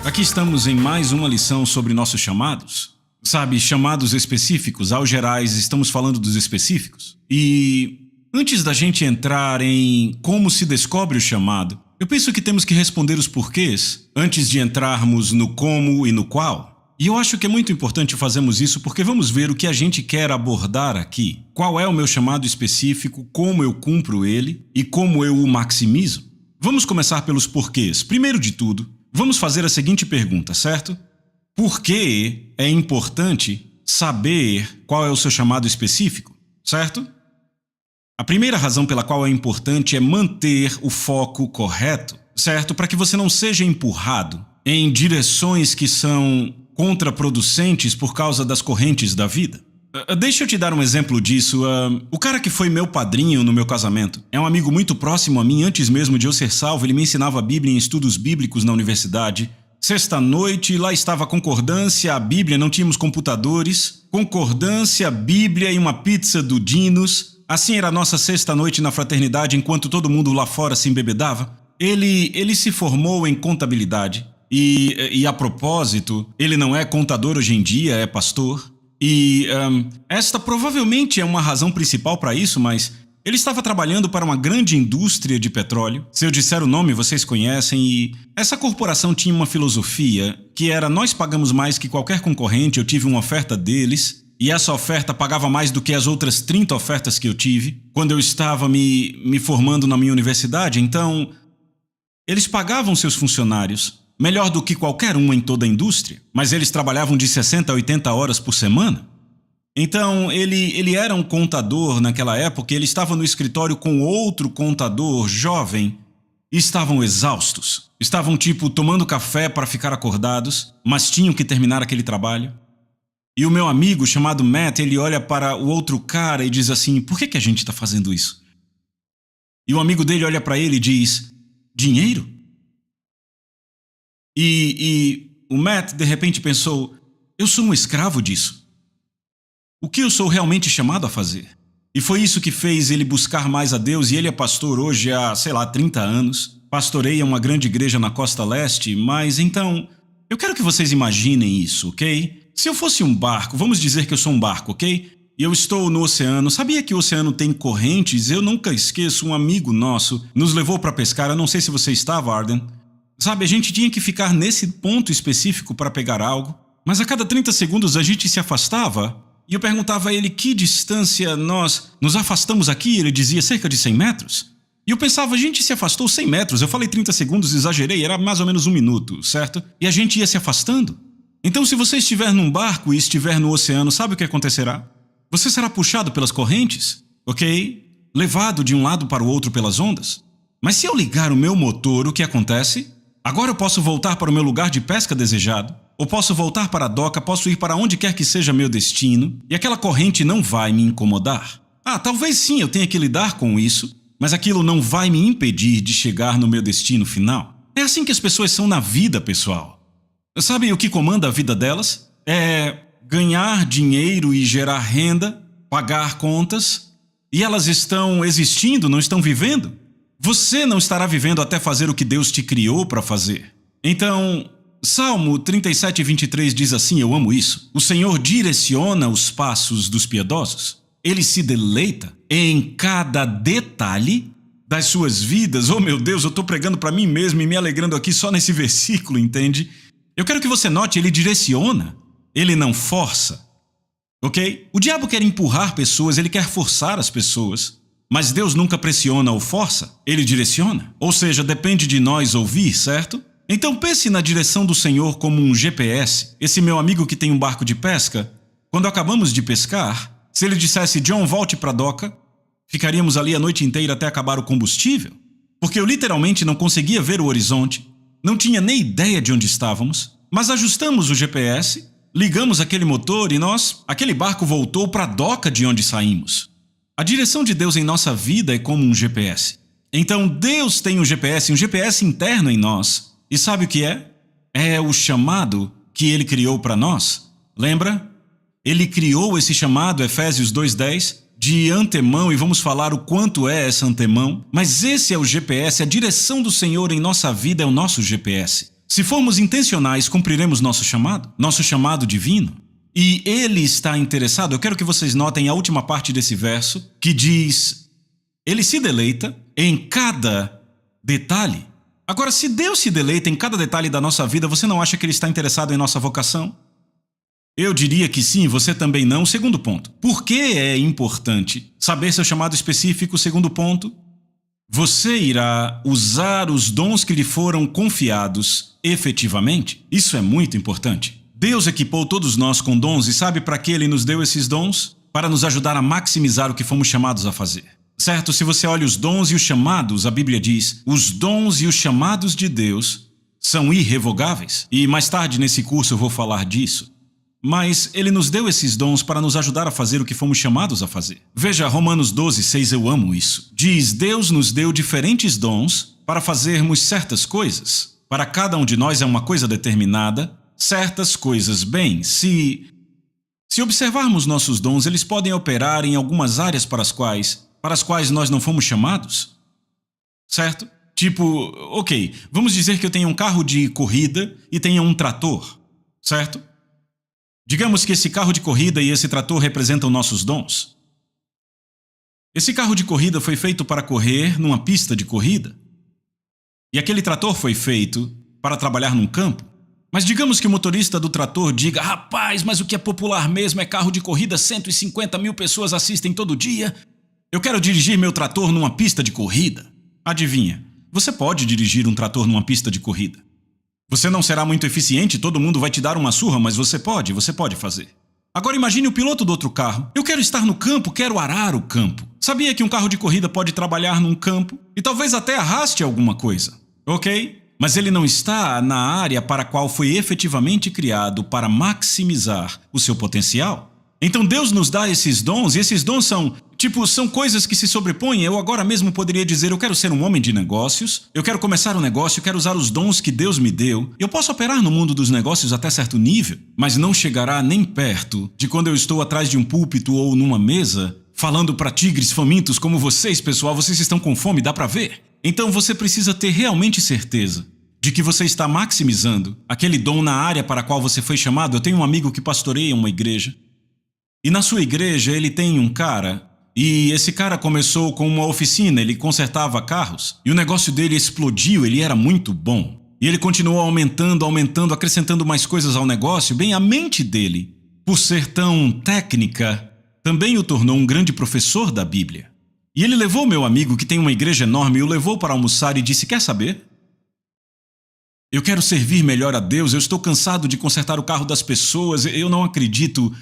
Aqui estamos em mais uma lição sobre nossos chamados. Sabe, chamados específicos, aos gerais, estamos falando dos específicos. E antes da gente entrar em como se descobre o chamado, eu penso que temos que responder os porquês antes de entrarmos no como e no qual. E eu acho que é muito importante fazermos isso porque vamos ver o que a gente quer abordar aqui. Qual é o meu chamado específico, como eu cumpro ele e como eu o maximizo. Vamos começar pelos porquês. Primeiro de tudo, vamos fazer a seguinte pergunta, certo? Por que é importante saber qual é o seu chamado específico, certo? A primeira razão pela qual é importante é manter o foco correto, certo? Para que você não seja empurrado em direções que são contraproducentes por causa das correntes da vida. Deixa eu te dar um exemplo disso. O cara que foi meu padrinho no meu casamento é um amigo muito próximo a mim. Antes mesmo de eu ser salvo, ele me ensinava a Bíblia em estudos bíblicos na universidade. Sexta-noite, lá estava a concordância, a Bíblia, não tínhamos computadores. Concordância, Bíblia e uma pizza do Dinos. Assim era a nossa sexta-noite na fraternidade, enquanto todo mundo lá fora se embebedava. Ele se formou em contabilidade. E a propósito, ele não é contador hoje em dia, é pastor. E esta provavelmente é uma razão principal para isso, mas ele estava trabalhando para uma grande indústria de petróleo. Se eu disser o nome, vocês conhecem, e essa corporação tinha uma filosofia que era: nós pagamos mais que qualquer concorrente. Eu tive uma oferta deles, e essa oferta pagava mais do que as outras 30 ofertas que eu tive quando eu estava me formando na minha universidade. Então, eles pagavam seus funcionários melhor do que qualquer um em toda a indústria, mas eles trabalhavam de 60 a 80 horas por semana. Então, ele era um contador naquela época, ele estava no escritório com outro contador jovem e estavam exaustos. Estavam, tomando café para ficar acordados, mas tinham que terminar aquele trabalho. E o meu amigo, chamado Matt, ele olha para o outro cara e diz assim: por que a gente está fazendo isso? E o amigo dele olha para ele e diz: dinheiro? E o Matt, de repente, pensou: eu sou um escravo disso. O que eu sou realmente chamado a fazer? E foi isso que fez ele buscar mais a Deus, e ele é pastor hoje há, 30 anos. Pastoreia uma grande igreja na Costa Leste, mas então, eu quero que vocês imaginem isso, ok? Se eu fosse um barco, vamos dizer que eu sou um barco, ok? E eu estou no oceano. Sabia que o oceano tem correntes? Eu nunca esqueço, um amigo nosso nos levou para pescar. Eu não sei se você estava, Arden. Sabe, a gente tinha que ficar nesse ponto específico para pegar algo, mas a cada 30 segundos a gente se afastava, e eu perguntava a ele que distância nós nos afastamos aqui, e ele dizia cerca de 100 metros. E eu pensava: a gente se afastou 100 metros, eu falei 30 segundos, exagerei, era mais ou menos 1 minuto, certo? E a gente ia se afastando. Então, se você estiver num barco e estiver no oceano, sabe o que acontecerá? Você será puxado pelas correntes, ok? Levado de um lado para o outro pelas ondas. Mas se eu ligar o meu motor, o que acontece? Agora eu posso voltar para o meu lugar de pesca desejado, ou posso voltar para a doca, posso ir para onde quer que seja meu destino, e aquela corrente não vai me incomodar. Talvez sim, eu tenha que lidar com isso, mas aquilo não vai me impedir de chegar no meu destino final. É assim que as pessoas são na vida, pessoal. Sabe o que comanda a vida delas? É ganhar dinheiro e gerar renda, pagar contas, e elas estão existindo, não estão vivendo. Você não estará vivendo até fazer o que Deus te criou para fazer. Então, Salmo 37:23 diz assim, eu amo isso: o Senhor direciona os passos dos piedosos. Ele se deleita em cada detalhe das suas vidas. Oh meu Deus, eu estou pregando para mim mesmo e me alegrando aqui só nesse versículo, entende? Eu quero que você note, ele direciona, ele não força, ok? O diabo quer empurrar pessoas, ele quer forçar as pessoas. Mas Deus nunca pressiona ou força, ele direciona. Ou seja, depende de nós ouvir, certo? Então pense na direção do Senhor como um GPS. Esse meu amigo que tem um barco de pesca, quando acabamos de pescar, se ele dissesse: John, volte para a doca, ficaríamos ali a noite inteira até acabar o combustível. Porque eu literalmente não conseguia ver o horizonte, não tinha nem ideia de onde estávamos, mas ajustamos o GPS, ligamos aquele motor e aquele barco voltou para a doca de onde saímos. A direção de Deus em nossa vida é como um GPS. Então Deus tem um GPS interno em nós. E sabe o que é? É o chamado que Ele criou para nós. Lembra? Ele criou esse chamado, Efésios 2:10, de antemão e vamos falar o quanto é essa antemão, mas esse é o GPS, a direção do Senhor em nossa vida é o nosso GPS. Se formos intencionais, cumpriremos nosso chamado divino. E Ele está interessado, eu quero que vocês notem a última parte desse verso, que diz, Ele se deleita em cada detalhe. Agora, se Deus se deleita em cada detalhe da nossa vida, você não acha que Ele está interessado em nossa vocação? Eu diria que sim, você também não. Segundo ponto, por que é importante saber seu chamado específico? Segundo ponto, você irá usar os dons que lhe foram confiados efetivamente? Isso é muito importante. Deus equipou todos nós com dons e sabe para que Ele nos deu esses dons? Para nos ajudar a maximizar o que fomos chamados a fazer. Certo? Se você olha os dons e os chamados, a Bíblia diz, os dons e os chamados de Deus são irrevogáveis. E mais tarde nesse curso eu vou falar disso. Mas Ele nos deu esses dons para nos ajudar a fazer o que fomos chamados a fazer. Veja Romanos 12:6, eu amo isso. Diz, Deus nos deu diferentes dons para fazermos certas coisas. Para cada um de nós é uma coisa determinada, certas coisas. Bem, se observarmos nossos dons, eles podem operar em algumas áreas para as quais nós não fomos chamados. Certo? Tipo, ok, vamos dizer que eu tenho um carro de corrida e tenha um trator. Certo? Digamos que esse carro de corrida e esse trator representam nossos dons. Esse carro de corrida foi feito para correr numa pista de corrida. E aquele trator foi feito para trabalhar num campo. Mas digamos que o motorista do trator diga, rapaz, mas o que é popular mesmo é carro de corrida, 150 mil pessoas assistem todo dia. Eu quero dirigir meu trator numa pista de corrida. Adivinha, você pode dirigir um trator numa pista de corrida. Você não será muito eficiente, todo mundo vai te dar uma surra, mas você pode fazer. Agora imagine o piloto do outro carro. Eu quero estar no campo, quero arar o campo. Sabia que um carro de corrida pode trabalhar num campo? E talvez até arraste alguma coisa. Ok? Mas ele não está na área para a qual foi efetivamente criado para maximizar o seu potencial. Então Deus nos dá esses dons, e esses dons são coisas que se sobrepõem. Eu agora mesmo poderia dizer, eu quero ser um homem de negócios, eu quero começar um negócio, eu quero usar os dons que Deus me deu. Eu posso operar no mundo dos negócios até certo nível, mas não chegará nem perto de quando eu estou atrás de um púlpito ou numa mesa, falando para tigres famintos como vocês, pessoal, vocês estão com fome, dá para ver. Então você precisa ter realmente certeza de que você está maximizando aquele dom na área para a qual você foi chamado. Eu tenho um amigo que pastoreia uma igreja, e na sua igreja ele tem um cara, e esse cara começou com uma oficina, ele consertava carros, e o negócio dele explodiu, ele era muito bom. E ele continuou aumentando, acrescentando mais coisas ao negócio. Bem, a mente dele, por ser tão técnica, também o tornou um grande professor da Bíblia. E ele levou meu amigo, que tem uma igreja enorme, e o levou para almoçar e disse, quer saber? Eu quero servir melhor a Deus, eu estou cansado de consertar o carro das pessoas, eu não acredito...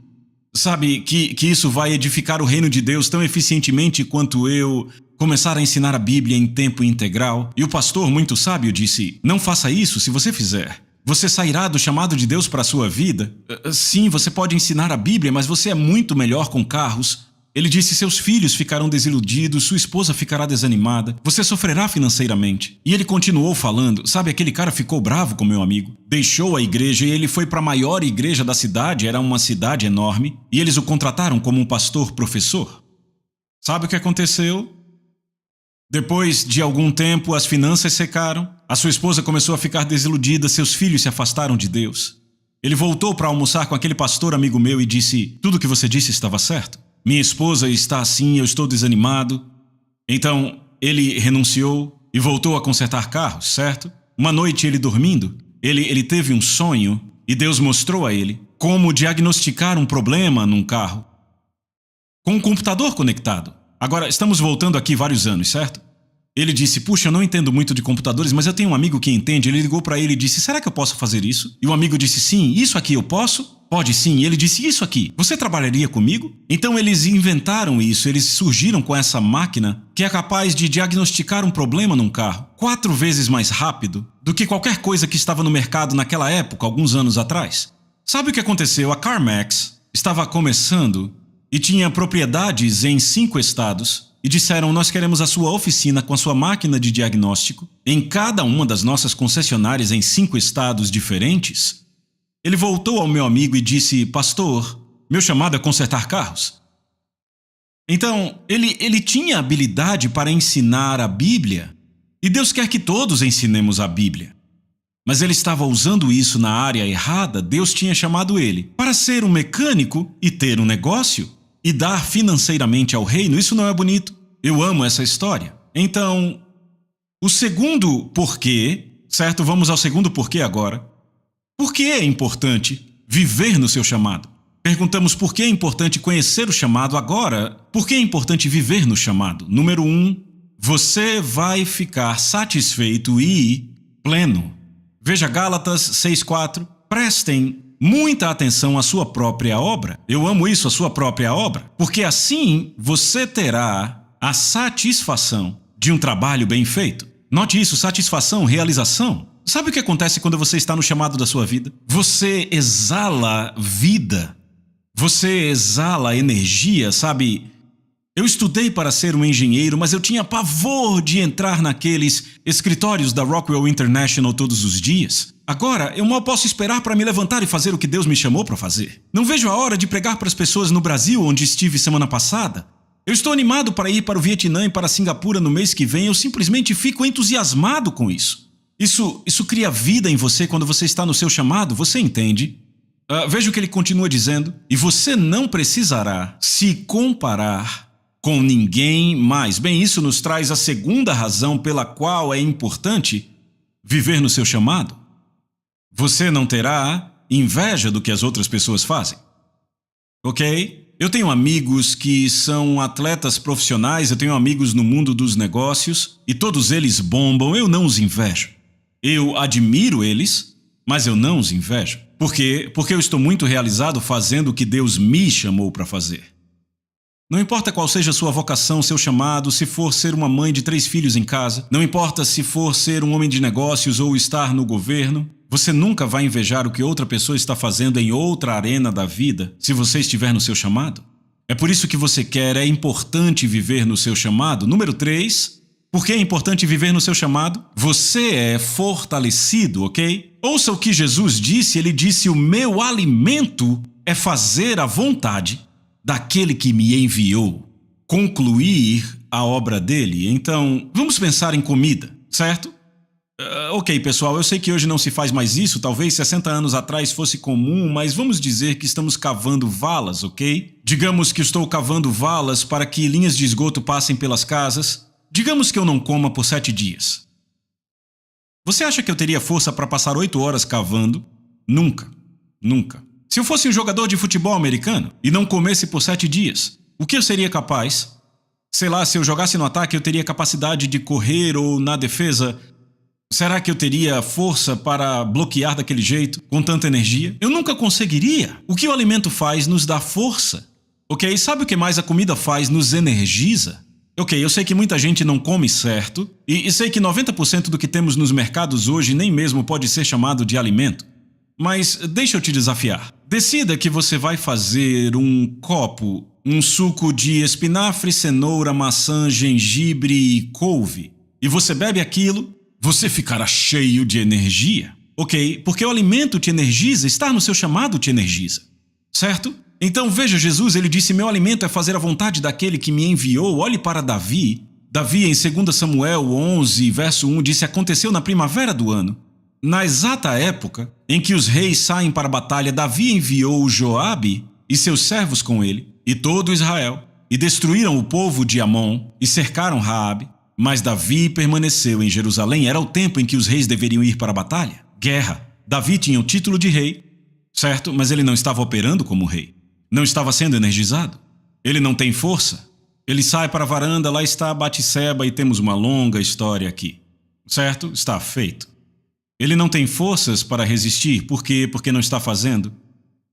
Sabe, que isso vai edificar o reino de Deus tão eficientemente quanto eu começar a ensinar a Bíblia em tempo integral. E o pastor, muito sábio, disse, não faça isso. Se você fizer, você sairá do chamado de Deus para a sua vida. Sim, você pode ensinar a Bíblia, mas você é muito melhor com carros. Ele disse, seus filhos ficarão desiludidos, sua esposa ficará desanimada, você sofrerá financeiramente. E ele continuou falando, sabe, aquele cara ficou bravo com meu amigo. Deixou a igreja e ele foi para a maior igreja da cidade, era uma cidade enorme, e eles o contrataram como um pastor-professor. Sabe o que aconteceu? Depois de algum tempo, as finanças secaram, a sua esposa começou a ficar desiludida, seus filhos se afastaram de Deus. Ele voltou para almoçar com aquele pastor amigo meu e disse, tudo o que você disse estava certo. Minha esposa está assim, eu estou desanimado. Então, ele renunciou e voltou a consertar carros, certo? Uma noite, ele dormindo, ele teve um sonho e Deus mostrou a ele como diagnosticar um problema num carro com um computador conectado. Agora, estamos voltando aqui vários anos, certo? Ele disse, puxa, eu não entendo muito de computadores, mas eu tenho um amigo que entende. Ele ligou para ele e disse, será que eu posso fazer isso? E o amigo disse, sim, isso aqui eu posso? Pode sim. E ele disse, isso aqui, você trabalharia comigo? Então eles inventaram isso, eles surgiram com essa máquina que é capaz de diagnosticar um problema num carro 4 vezes mais rápido do que qualquer coisa que estava no mercado naquela época, alguns anos atrás. Sabe o que aconteceu? A CarMax estava começando e tinha propriedades em 5 estados e disseram, nós queremos a sua oficina com a sua máquina de diagnóstico em cada uma das nossas concessionárias em 5 estados diferentes. Ele voltou ao meu amigo e disse, pastor, meu chamado é consertar carros. Então, ele tinha habilidade para ensinar a Bíblia, e Deus quer que todos ensinemos a Bíblia. Mas ele estava usando isso na área errada. Deus tinha chamado ele para ser um mecânico e ter um negócio e dar financeiramente ao reino. Isso não é bonito? Eu amo essa história. Então, o segundo porquê, certo? Vamos ao segundo porquê agora. Por que é importante viver no seu chamado? Perguntamos por que é importante conhecer o chamado agora. Por que é importante viver no chamado? Número 1, você vai ficar satisfeito e pleno. Veja Gálatas 6,4. Prestem muita atenção à sua própria obra. Eu amo isso, a sua própria obra. Porque assim você terá a satisfação de um trabalho bem feito. Note isso, satisfação, realização. Sabe o que acontece quando você está no chamado da sua vida? Você exala vida. Você exala energia, sabe? Eu estudei para ser um engenheiro, mas eu tinha pavor de entrar naqueles escritórios da Rockwell International todos os dias. Agora, eu mal posso esperar para me levantar e fazer o que Deus me chamou para fazer. Não vejo a hora de pregar para as pessoas no Brasil, onde estive semana passada. Eu estou animado para ir para o Vietnã e para Singapura no mês que vem. Eu simplesmente fico entusiasmado com isso. Isso cria vida em você quando você está no seu chamado, você entende? Veja o que ele continua dizendo. E você não precisará se comparar com ninguém mais. Bem, isso nos traz a segunda razão pela qual é importante viver no seu chamado. Você não terá inveja do que as outras pessoas fazem. Ok? Eu tenho amigos que são atletas profissionais, eu tenho amigos no mundo dos negócios e todos eles bombam. Eu não os invejo. Eu admiro eles, mas eu não os invejo. Por quê? Porque eu estou muito realizado fazendo o que Deus me chamou para fazer. Não importa qual seja a sua vocação, seu chamado, se for ser uma mãe de 3 filhos em casa, não importa se for ser um homem de negócios ou estar no governo, você nunca vai invejar o que outra pessoa está fazendo em outra arena da vida se você estiver no seu chamado. É por isso que você quer, é importante viver no seu chamado. Número 3, por que é importante viver no seu chamado? Você é fortalecido, ok? Ouça o que Jesus disse, ele disse: o meu alimento é fazer a vontade daquele que me enviou, concluir a obra dele. Então, vamos pensar em comida, certo? Ok, pessoal, eu sei que hoje não se faz mais isso, talvez 60 anos atrás fosse comum, mas vamos dizer que estamos cavando valas, ok? Digamos que estou cavando valas para que linhas de esgoto passem pelas casas. Digamos que eu não coma por 7 dias. Você acha que eu teria força para passar 8 horas cavando? Nunca. Nunca. Se eu fosse um jogador de futebol americano e não comesse por 7 dias, o que eu seria capaz? Sei lá, se eu jogasse no ataque, eu teria capacidade de correr, ou na defesa, será que eu teria força para bloquear daquele jeito, com tanta energia? Eu nunca conseguiria. O que o alimento faz nos dá força. Ok, sabe o que mais a comida faz? Nos energiza. Ok, eu sei que muita gente não come certo, e sei que 90% do que temos nos mercados hoje nem mesmo pode ser chamado de alimento. Mas deixa eu te desafiar. Decida que você vai fazer um copo, um suco de espinafre, cenoura, maçã, gengibre e couve. E você bebe aquilo, você ficará cheio de energia. Ok? Porque o alimento te energiza, estar no seu chamado te energiza. Certo? Então veja, Jesus, ele disse: meu alimento é fazer a vontade daquele que me enviou. Olhe para Davi. Davi, em 2 Samuel 11, verso 1, disse: aconteceu na primavera do ano. Na exata época em que os reis saem para a batalha, Davi enviou Joabe e seus servos com ele, e todo Israel, e destruíram o povo de Amon e cercaram Raabe. Mas Davi permaneceu em Jerusalém. Era o tempo em que os reis deveriam ir para a batalha. Guerra. Davi tinha o título de rei, certo? Mas ele não estava operando como rei. Não estava sendo energizado. Ele não tem força. Ele sai para a varanda, lá está Batseba e temos uma longa história aqui. Certo? Está feito. Ele não tem forças para resistir. Por quê? Porque não está fazendo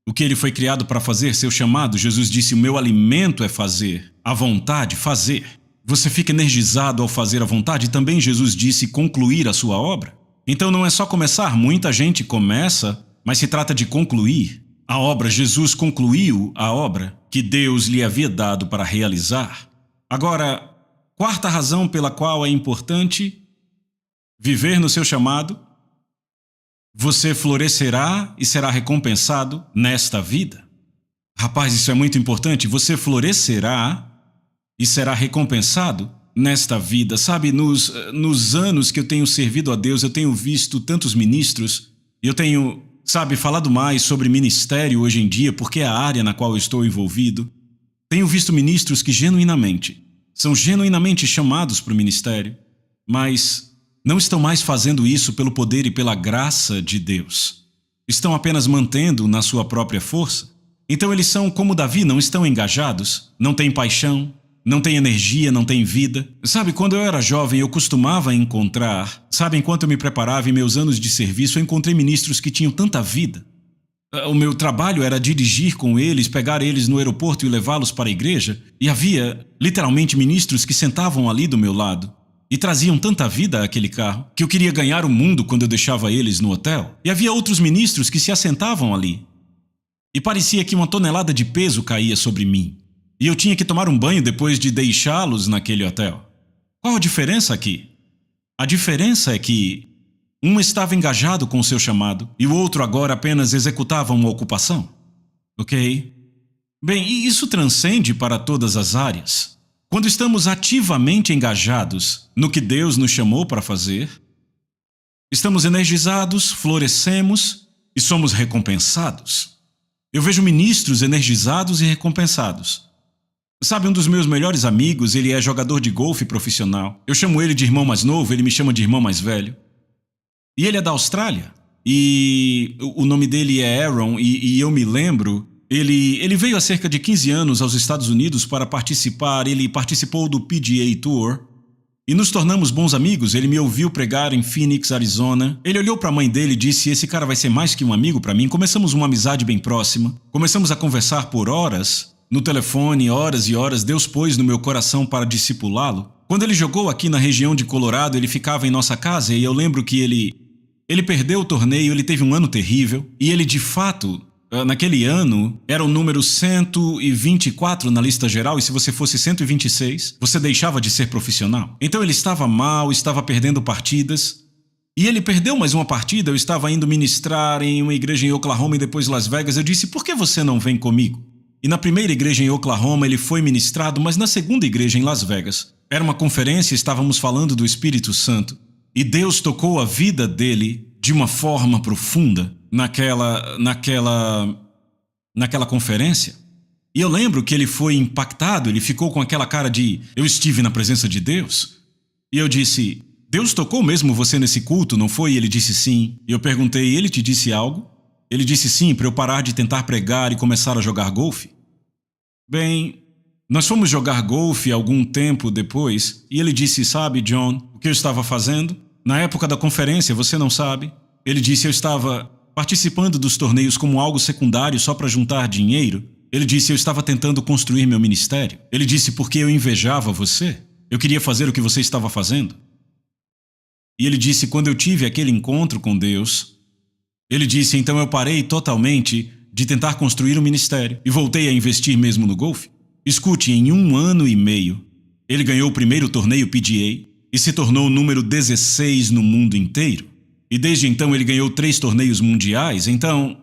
o que ele foi criado para fazer, seu chamado. Jesus disse: o meu alimento é fazer a vontade, fazer. Você fica energizado ao fazer a vontade. E também Jesus disse concluir a sua obra. Então não é só começar. Muita gente começa, mas se trata de concluir a obra. Jesus concluiu a obra que Deus lhe havia dado para realizar. Agora, quarta razão pela qual é importante viver no seu chamado: você florescerá e será recompensado nesta vida. Rapaz, isso é muito importante. Você florescerá e será recompensado nesta vida. Sabe, nos anos que eu tenho servido a Deus, eu tenho visto tantos ministros, eu tenho, sabe, falado mais sobre ministério hoje em dia, porque é a área na qual eu estou envolvido. Tenho visto ministros que são genuinamente chamados para o ministério, mas não estão mais fazendo isso pelo poder e pela graça de Deus. Estão apenas mantendo na sua própria força. Então eles são como Davi, não estão engajados, não têm paixão, não têm energia, não têm vida. Sabe, quando eu era jovem, eu costumava encontrar, sabe, enquanto eu me preparava em meus anos de serviço, eu encontrei ministros que tinham tanta vida. O meu trabalho era dirigir com eles, pegar eles no aeroporto e levá-los para a igreja, e havia, literalmente, ministros que sentavam ali do meu lado e traziam tanta vida àquele carro que eu queria ganhar o mundo quando eu deixava eles no hotel. E havia outros ministros que se assentavam ali e parecia que uma tonelada de peso caía sobre mim, e eu tinha que tomar um banho depois de deixá-los naquele hotel. Qual a diferença aqui? A diferença é que um estava engajado com o seu chamado e o outro agora apenas executava uma ocupação. Ok? Bem, e isso transcende para todas as áreas. Quando estamos ativamente engajados no que Deus nos chamou para fazer, estamos energizados, florescemos e somos recompensados. Eu vejo ministros energizados e recompensados. Sabe, um dos meus melhores amigos, ele é jogador de golfe profissional. Eu chamo ele de irmão mais novo, ele me chama de irmão mais velho. E ele é da Austrália, e o nome dele é Aaron, e eu me lembro, ele veio há cerca de 15 anos aos Estados Unidos para participar, ele participou do PGA Tour, e nos tornamos bons amigos. Ele me ouviu pregar em Phoenix, Arizona. Ele olhou para a mãe dele e disse, esse cara vai ser mais que um amigo para mim. Começamos uma amizade bem próxima, começamos a conversar por horas, no telefone, horas e horas. Deus pôs no meu coração para discipulá-lo. Quando ele jogou aqui na região de Colorado, ele ficava em nossa casa, e eu lembro que ele perdeu o torneio, ele teve um ano terrível, e ele de fato, naquele ano, era o número 124 na lista geral, e se você fosse 126, você deixava de ser profissional. Então ele estava mal, estava perdendo partidas, e ele perdeu mais uma partida. Eu estava indo ministrar em uma igreja em Oklahoma e depois Las Vegas. Eu disse, por que você não vem comigo? E na primeira igreja em Oklahoma ele foi ministrado, mas na segunda igreja em Las Vegas, era uma conferência, estávamos falando do Espírito Santo. E Deus tocou a vida dele de uma forma profunda naquela conferência. E eu lembro que ele foi impactado, ele ficou com aquela cara de, eu estive na presença de Deus. E eu disse, Deus tocou mesmo você nesse culto, não foi? E ele disse sim. E eu perguntei, ele te disse algo? Ele disse sim, para eu parar de tentar pregar e começar a jogar golfe. Bem, nós fomos jogar golfe algum tempo depois, e ele disse, sabe, John, o que eu estava fazendo? Na época da conferência, você não sabe? Ele disse, eu estava participando dos torneios como algo secundário só para juntar dinheiro. Ele disse, eu estava tentando construir meu ministério. Ele disse, porque eu invejava você. Eu queria fazer o que você estava fazendo. E ele disse, quando eu tive aquele encontro com Deus, ele disse, então eu parei totalmente de tentar construir um ministério e voltei a investir mesmo no golfe. Escute, em 1 ano e meio, ele ganhou o primeiro torneio PGA, e se tornou o número 16 no mundo inteiro. E desde então ele ganhou 3 torneios mundiais. Então,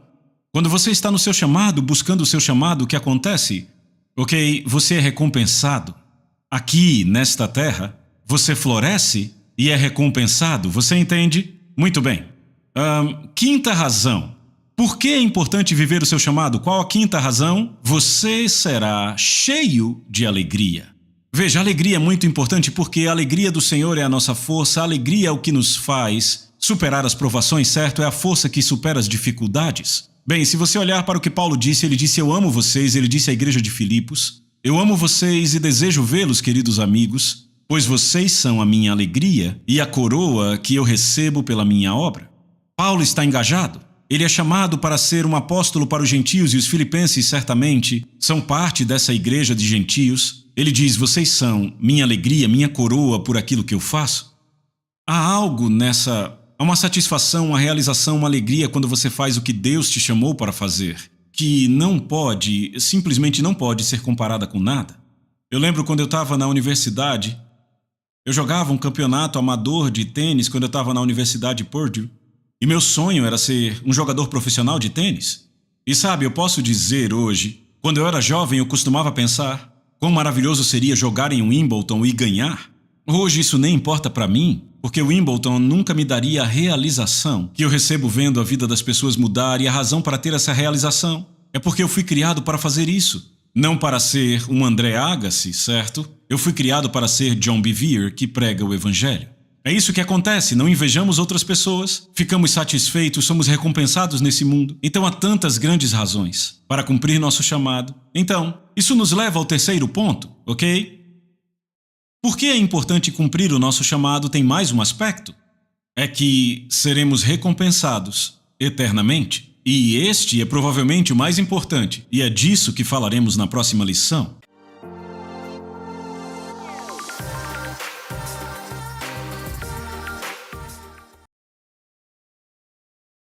quando você está no seu chamado, buscando o seu chamado, o que acontece? Ok, você é recompensado. Aqui, nesta terra, você floresce e é recompensado. Você entende? Muito bem. Quinta razão. Por que é importante viver o seu chamado? Qual a quinta razão? Você será cheio de alegria. Veja, a alegria é muito importante porque a alegria do Senhor é a nossa força, a alegria é o que nos faz superar as provações, certo? É a força que supera as dificuldades. Bem, se você olhar para o que Paulo disse, ele disse, eu amo vocês, ele disse à igreja de Filipos, eu amo vocês e desejo vê-los, queridos amigos, pois vocês são a minha alegria e a coroa que eu recebo pela minha obra. Paulo está engajado. Ele é chamado para ser um apóstolo para os gentios e os filipenses certamente são parte dessa igreja de gentios. Ele diz, vocês são minha alegria, minha coroa por aquilo que eu faço. Há algo há uma satisfação, uma realização, uma alegria quando você faz o que Deus te chamou para fazer, que simplesmente não pode ser comparada com nada. Eu lembro quando eu estava na universidade, eu jogava um campeonato amador de tênis quando eu estava na Universidade de Purdue, e meu sonho era ser um jogador profissional de tênis. E sabe, eu posso dizer hoje, quando eu era jovem eu costumava pensar, Quão maravilhoso seria jogar em Wimbledon e ganhar? Hoje isso nem importa para mim, porque o Wimbledon nunca me daria a realização que eu recebo vendo a vida das pessoas mudar, e a razão para ter essa realização é porque eu fui criado para fazer isso. Não para ser um André Agassi, certo? Eu fui criado para ser John Bevere, que prega o Evangelho. É isso que acontece, não invejamos outras pessoas, ficamos satisfeitos, somos recompensados nesse mundo. Então há tantas grandes razões para cumprir nosso chamado. Então, isso nos leva ao terceiro ponto, ok? Por que é importante cumprir o nosso chamado tem mais um aspecto. É que seremos recompensados eternamente. E este é provavelmente o mais importante, e é disso que falaremos na próxima lição.